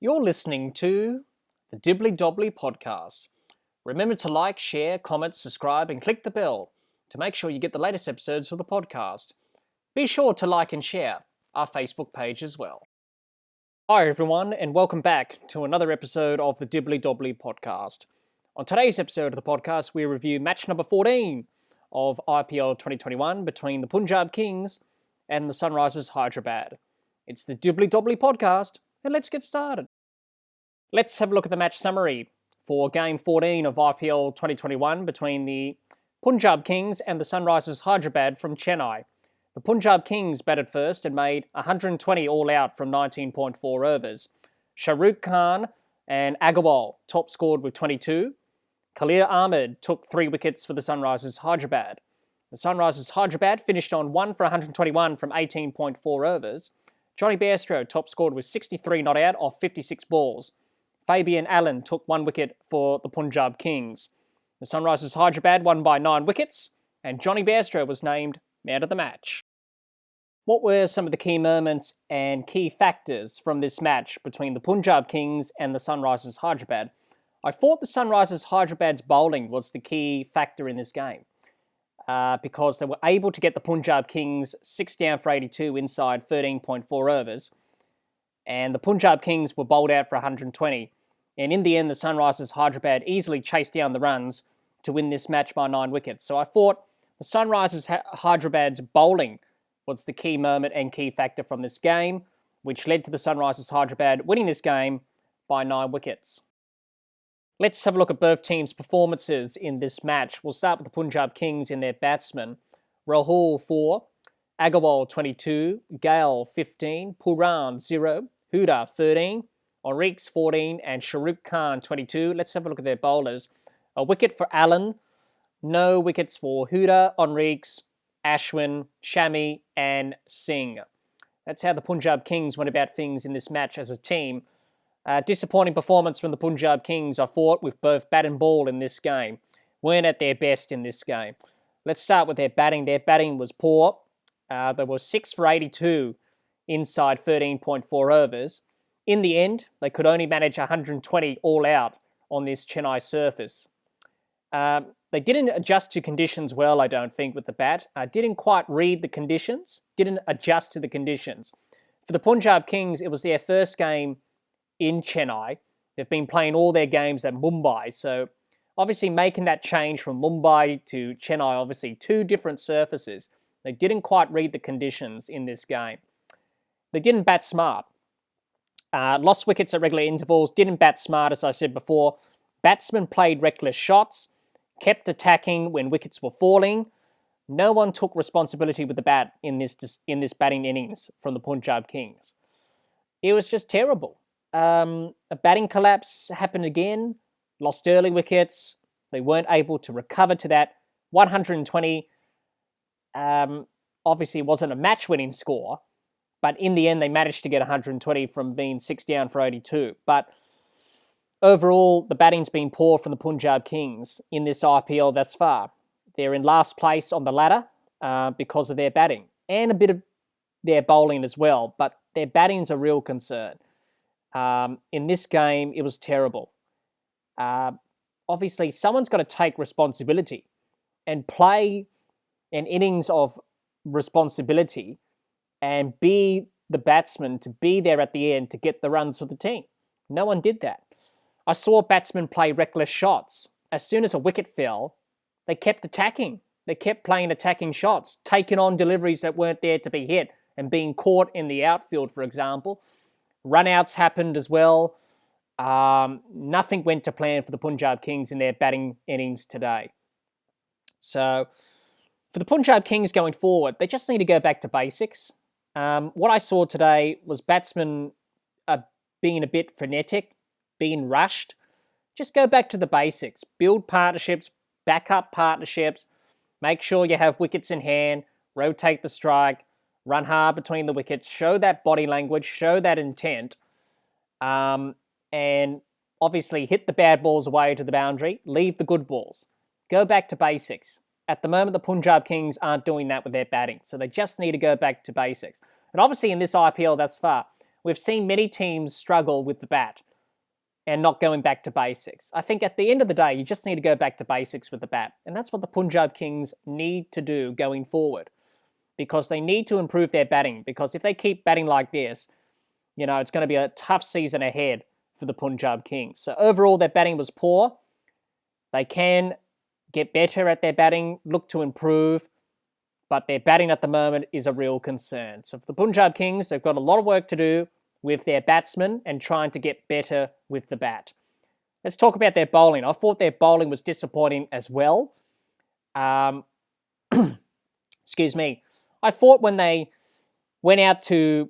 You're listening to the Dibbly Dobbly Podcast. Remember to like, share, comment, subscribe, and click the bell to make sure you get the latest episodes of the podcast. Be sure to like and share our Facebook page as well. Hi everyone, and welcome back to another episode of the Dibbly Dobbly Podcast. On today's episode of the podcast, we review match number 14 of IPL 2021 between the Punjab Kings and the Sunrisers Hyderabad. It's the Dibbly Dobbly Podcast, and let's get started. Let's have a look at the match summary for Game 14 of IPL 2021 between the Punjab Kings and the Sunrisers Hyderabad from Chennai. The Punjab Kings batted first and made 120 all out from 19.4 overs. Shahrukh Khan and Agarwal top scored with 22. Khalil Ahmed took 3 wickets for the Sunrisers Hyderabad. The Sunrisers Hyderabad finished on 1 for 121 from 18.4 overs. Johnny Bairstow top scored with 63 not out off 56 balls. Fabian Allen took 1 wicket for the Punjab Kings. The Sunrisers Hyderabad won by 9 wickets, and Johnny Bairstow was named man of the match. What were some of the key moments and key factors from this match between the Punjab Kings and the Sunrisers Hyderabad? I thought the Sunrisers Hyderabad's bowling was the key factor in this game because they were able to get the Punjab Kings 6 down for 82 inside 13.4 overs, and the Punjab Kings were bowled out for 120. And in the end, the Sunrisers Hyderabad easily chased down the runs to win this match by 9 wickets. So I thought the Sunrisers Hyderabad's bowling was the key moment and key factor from this game, which led to the Sunrisers Hyderabad winning this game by 9 wickets. Let's have a look at both teams' performances in this match. We'll start with the Punjab Kings in their batsmen. Rahul 4, Agarwal 22, Gale 15, Puran 0, Huda 13, Enriques 14 and Shahrukh Khan 22. Let's have a look at their bowlers. A wicket for Allen, no wickets for Huda, Enriques, Ashwin, Shami and Singh. That's how the Punjab Kings went about things in this match as a team. Disappointing performance from the Punjab Kings, I thought, with both bat and ball in this game. Weren't at their best in this game. Let's start with their batting. Their batting was poor. They were 6 for 82 inside 13.4 overs. In the end, they could only manage 120 all out on this Chennai surface. They didn't adjust to conditions well, I don't think, with the bat. Didn't quite read the conditions. Didn't adjust to the conditions. For the Punjab Kings, it was their first game in Chennai. They've been playing all their games at Mumbai. So obviously making that change from Mumbai to Chennai, obviously 2 different surfaces. They didn't quite read the conditions in this game. They didn't bat smart. Lost wickets at regular intervals, didn't bat smart, as I said before. Batsmen played reckless shots, kept attacking when wickets were falling. No one took responsibility with the bat in this batting innings from the Punjab Kings. It was just terrible. A batting collapse happened again, lost early wickets. They weren't able to recover to that. 120 obviously wasn't a match-winning score, but in the end, they managed to get 120 from being 6 down for 82. But overall, the batting's been poor from the Punjab Kings in this IPL thus far. They're in last place on the ladder because of their batting and a bit of their bowling as well. But their batting's a real concern. In this game, it was terrible. Obviously, someone's got to take responsibility and play an innings of responsibility and be the batsman to be there at the end to get the runs for the team. No one did that. I saw batsmen play reckless shots. As soon as a wicket fell, they kept attacking. They kept playing attacking shots, taking on deliveries that weren't there to be hit and being caught in the outfield, for example. Run-outs happened as well. Nothing went to plan for the Punjab Kings in their batting innings today. So for the Punjab Kings going forward, they just need to go back to basics. What I saw today was batsmen being a bit frenetic, being rushed. Just go back to the basics. Build partnerships, back up partnerships, make sure you have wickets in hand, rotate the strike, run hard between the wickets, show that body language, show that intent, and obviously hit the bad balls away to the boundary, leave the good balls. Go back to basics. At the moment, the Punjab Kings aren't doing that with their batting, so they just need to go back to basics. And obviously in this IPL thus far, we've seen many teams struggle with the bat and not going back to basics. I think at the end of the day, you just need to go back to basics with the bat. And that's what the Punjab Kings need to do going forward, because they need to improve their batting. Because if they keep batting like this, it's going to be a tough season ahead for the Punjab Kings. So overall, their batting was poor. They can get better at their batting, look to improve, but their batting at the moment is a real concern. So for the Punjab Kings, they've got a lot of work to do with their batsmen and trying to get better with the bat. Let's talk about their bowling. I thought their bowling was disappointing as well. Excuse me. I thought when they went out to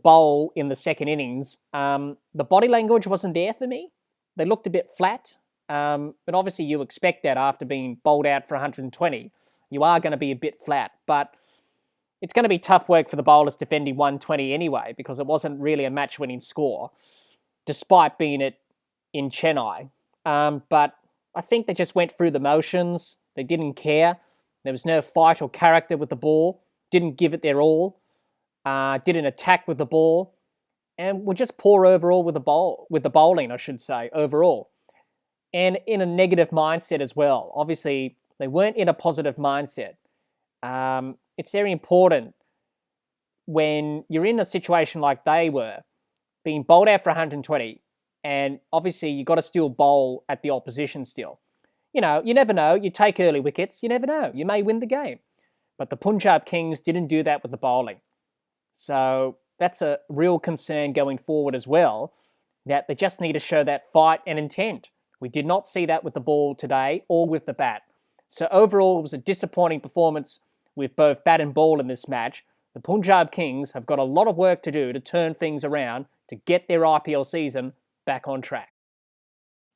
bowl in the second innings, the body language wasn't there for me. They looked a bit flat. But obviously you expect that after being bowled out for 120. You are going to be a bit flat. But it's going to be tough work for the bowlers defending 120 anyway, because it wasn't really a match-winning score, despite being it in Chennai. But I think they just went through the motions. They didn't care. There was no fight or character with the ball. Didn't give it their all. Didn't attack with the ball. And were just poor overall with the bowling, I should say, overall. And in a negative mindset as well. Obviously, they weren't in a positive mindset. It's very important when you're in a situation like they were, being bowled out for 120, and obviously you've got to still bowl at the opposition still. You never know. You take early wickets, you never know. You may win the game. But the Punjab Kings didn't do that with the bowling. So that's a real concern going forward as well, that they just need to show that fight and intent. We did not see that with the ball today or with the bat. So overall, it was a disappointing performance with both bat and ball in this match. The Punjab Kings have got a lot of work to do to turn things around to get their IPL season back on track.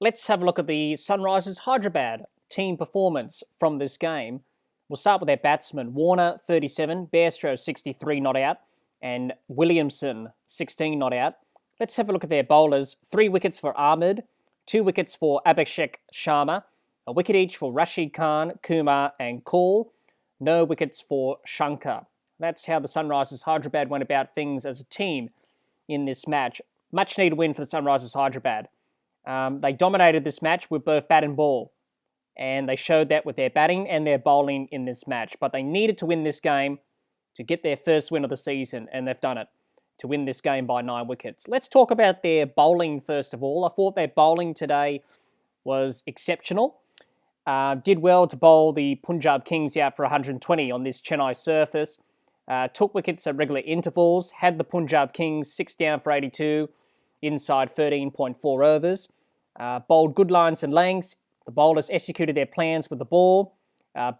Let's have a look at the Sunrisers Hyderabad team performance from this game. We'll start with their batsmen. Warner, 37, Bairstow, 63 not out, and Williamson, 16 not out. Let's have a look at their bowlers. 3 wickets for Ahmed, 2 wickets for Abhishek Sharma, a wicket each for Rashid Khan, Kumar and Kaul. No wickets for Shankar. That's how the Sunrisers Hyderabad went about things as a team in this match. Much needed win for the Sunrisers Hyderabad. They dominated this match with both bat and ball. And they showed that with their batting and their bowling in this match. But they needed to win this game to get their first win of the season. And they've done it, to win this game by 9 wickets. Let's talk about their bowling first of all. I thought their bowling today was exceptional. Did well to bowl the Punjab Kings out for 120 on this Chennai surface. Took wickets at regular intervals. Had the Punjab Kings 6 down for 82 inside 13.4 overs. Bowled good lines and lengths. The bowlers executed their plans with the ball.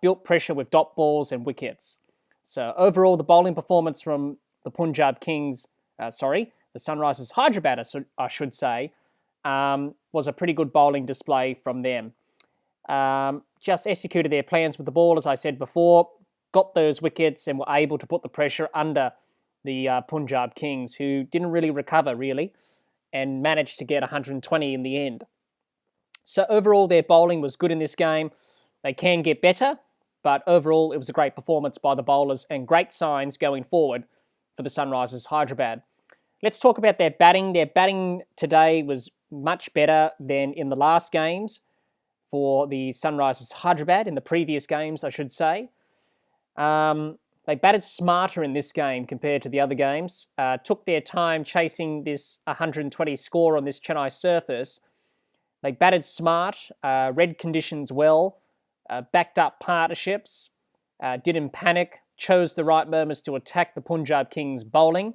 Built pressure with dot balls and wickets. So overall, the bowling performance from the Punjab Kings, the Sunrisers Hyderabad, I should say, was a pretty good bowling display from them. Just executed their plans with the ball, as I said before, got those wickets and were able to put the pressure under the Punjab Kings, who didn't really recover, really, and managed to get 120 in the end. So overall, their bowling was good in this game. They can get better, but overall, it was a great performance by the bowlers and great signs going forward for the Sunrisers Hyderabad. Let's talk about their batting. Their batting today was much better than in the last games for the Sunrisers Hyderabad, in the previous games, I should say. They batted smarter in this game compared to the other games. Took their time chasing this 120 score on this Chennai surface. They batted smart, read conditions well, backed up partnerships, didn't panic, chose the right moments to attack the Punjab Kings bowling.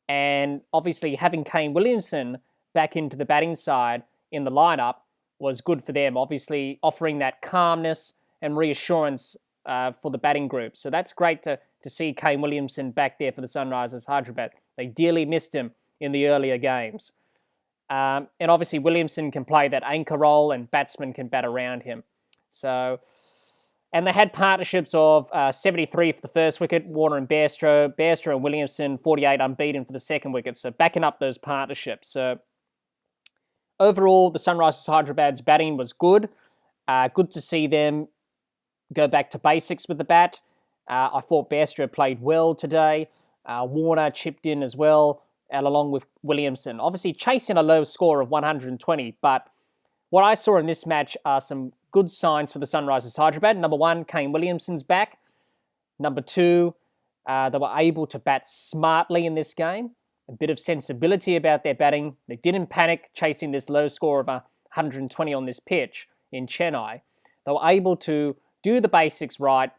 And obviously having Kane Williamson back into the batting side in the lineup was good for them, obviously offering that calmness and reassurance for the batting group. So that's great to see Kane Williamson back there for the Sunrisers Hyderabad. They dearly missed him in the earlier games. And obviously Williamson can play that anchor role and batsmen can bat around him. So, and they had partnerships of 73 for the first wicket, Warner and Bairstow and Williamson, 48 unbeaten for the second wicket. So backing up those partnerships. So overall, the Sunrisers Hyderabad's batting was good. Good to see them go back to basics with the bat. I thought Bairstow played well today. Warner chipped in as well, and along with Williamson. Obviously chasing a low score of 120, but what I saw in this match are some good signs for the Sunrisers Hyderabad. Number one, Kane Williamson's back. Number two, they were able to bat smartly in this game. A bit of sensibility about their batting. They didn't panic chasing this low score of 120 on this pitch in Chennai. They were able to do the basics right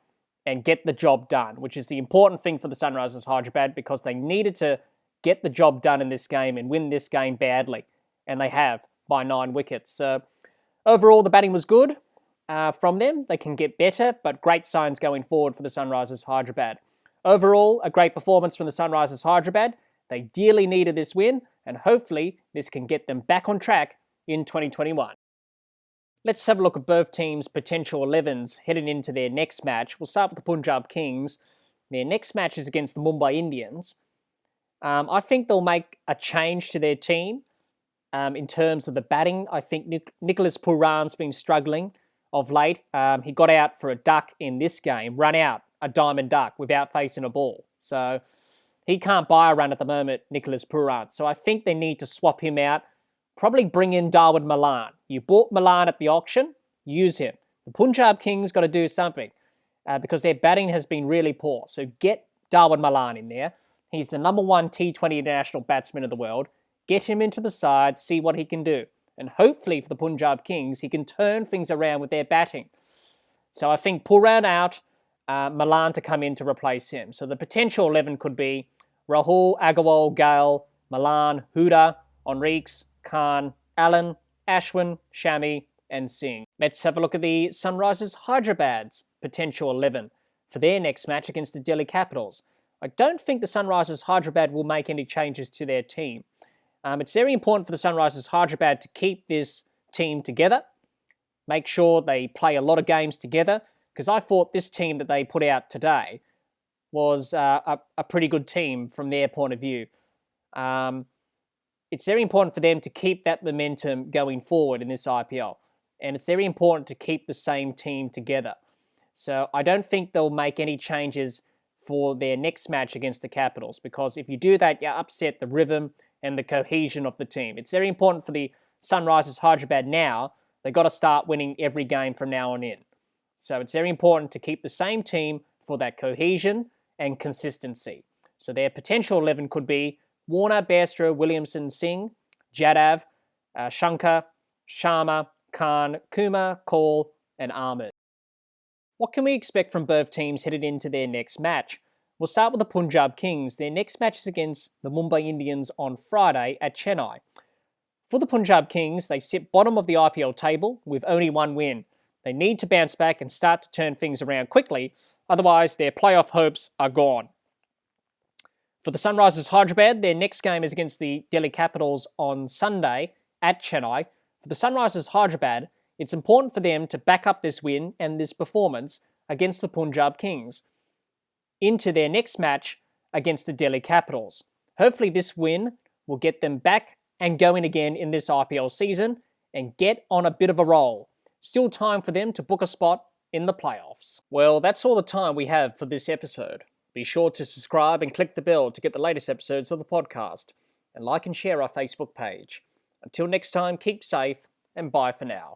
and get the job done, which is the important thing for the Sunrisers Hyderabad because they needed to get the job done in this game and win this game badly. And they have by 9 wickets. So overall, the batting was good from them. They can get better, but great signs going forward for the Sunrisers Hyderabad. Overall, a great performance from the Sunrisers Hyderabad. They dearly needed this win, and hopefully this can get them back on track in 2021. Let's have a look at both teams' potential 11s heading into their next match. We'll start with the Punjab Kings. Their next match is against the Mumbai Indians. I think they'll make a change to their team in terms of the batting. I think Nicholas Pooran's been struggling of late. He got out for a duck in this game, run out a diamond duck without facing a ball. So he can't buy a run at the moment, Nicholas Pooran. So I think they need to swap him out. Probably bring in Darwin Malan. You bought Malan at the auction, use him. The Punjab Kings got to do something because their batting has been really poor. So get Darwin Malan in there. He's the number one T20 international batsman of the world. Get him into the side, see what he can do. And hopefully for the Punjab Kings, he can turn things around with their batting. So I think Pooran out, Malan to come in to replace him. So the potential 11 could be Rahul, Agarwal, Gale, Malan, Huda, Enriques, Khan, Allen, Ashwin, Shami, and Singh. Let's have a look at the Sunrisers Hyderabad's potential 11 for their next match against the Delhi Capitals. I don't think the Sunrisers Hyderabad will make any changes to their team. It's very important for the Sunrisers Hyderabad to keep this team together, make sure they play a lot of games together, because I thought this team that they put out today was a pretty good team from their point of view. It's very important for them to keep that momentum going forward in this IPL. And it's very important to keep the same team together. So I don't think they'll make any changes for their next match against the Capitals, because if you do that, you upset the rhythm and the cohesion of the team. It's very important for the Sunrisers Hyderabad now. They've got to start winning every game from now on in. So it's very important to keep the same team for that cohesion and consistency. So their potential 11 could be Warner, Bairstow, Williamson, Singh, Jadav, Shankar, Sharma, Khan, Kumar, Kaul, and Ahmed. What can we expect from both teams headed into their next match? We'll start with the Punjab Kings. Their next match is against the Mumbai Indians on Friday at Chennai. For the Punjab Kings, they sit bottom of the IPL table with only 1 win. They need to bounce back and start to turn things around quickly, otherwise their playoff hopes are gone. For the Sunrisers Hyderabad, their next game is against the Delhi Capitals on Sunday at Chennai. For the Sunrisers Hyderabad, it's important for them to back up this win and this performance against the Punjab Kings into their next match against the Delhi Capitals. Hopefully this win will get them back and going again in this IPL season and get on a bit of a roll. Still time for them to book a spot in the playoffs. Well, that's all the time we have for this episode. Be sure to subscribe and click the bell to get the latest episodes of the podcast, and like and share our Facebook page. Until next time, keep safe and bye for now.